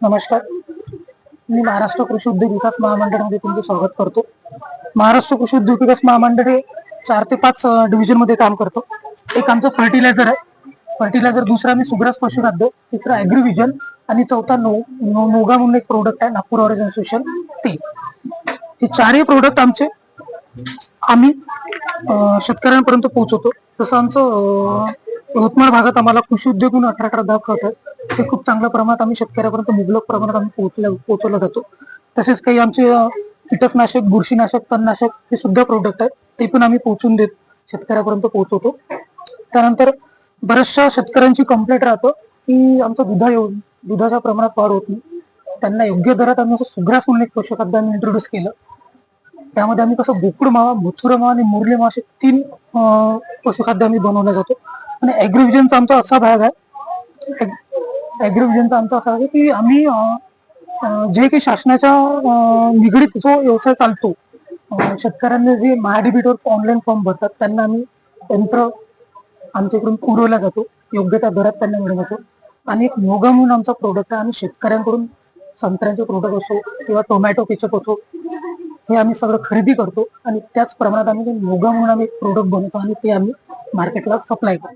नमस्कार. मी महाराष्ट्र कृषी उद्योग विकास महामंडळामध्ये तुमचे स्वागत करतो. महाराष्ट्र कृषी उद्योग विकास महामंडळ हे 4 ते 5 डिव्हिजन मध्ये काम करतो. एक आमचं फर्टिलायझर आहे. फर्टिलायझर, दुसरा मी सुग्रास पशुखाद्य, तिसरा ॲग्रीव्हिजन आणि चौथा नोगा म्हणून एक प्रोडक्ट आहे, नागपूर ऑर्गनायझेशन. ते हे चारही प्रोडक्ट आम्ही शेतकऱ्यांपर्यंत पोहोचवतो. जसं आमचं यवतमाळ भागात आम्हाला कृषी उद्योग म्हणून 18 दाखवतात. ते खूप चांगल्या प्रमाणात आम्ही शेतकऱ्यापर्यंत मुबलक प्रमाणात आम्ही पोहोचवला जातो. तसेच काही आमचे कीटकनाशक, बुरशीनाशक, तणनाशक हे सुद्धा प्रोडक्ट आहेत, ते पण आम्ही पोहोचून देत शेतकऱ्यापर्यंत पोहोचवतो. त्यानंतर बऱ्याचशा शेतकऱ्यांची कंप्लेंट राहतं की आमचं दुधाच्या प्रमाणात वाढ होत नाही. त्यांना योग्य दरात आम्ही असं सुग्रास म्हणून एक पशुखाद्य आम्ही इंट्रोड्यूस केलं. त्यामध्ये आम्ही कसं बोकुड मावा, मथुरा मावा आणि मुरली मावा असे 3 पशुखाद्य आम्ही बनवलं जातो. आणि ॲग्रीव्हिजनचा आमचा असा भाग आहे, ॲग्रीव्हिजनचा आमचा असा आहे की आम्ही जे काही शासनाच्या निगडीत जो व्यवसाय चालतो, शेतकऱ्यांना जे महाडीबीटवर ऑनलाईन फॉर्म भरतात त्यांना आम्ही यंत्र आमच्याकडून पुरवला जातो, योग्य त्या दरात त्यांना मिळत जातो. आणि एक नोगा म्हणून आमचा प्रोडक्ट आहे. आम्ही शेतकऱ्यांकडून संत्र्यांचे प्रोडक्ट असो किंवा टोमॅटो केचप असो, हे आम्ही सगळं खरेदी करतो आणि त्याच प्रमाणात आम्ही नोगा म्हणून आम्ही प्रोडक्ट बनवतो आणि ते आम्ही मार्केटला सप्लाय करतो.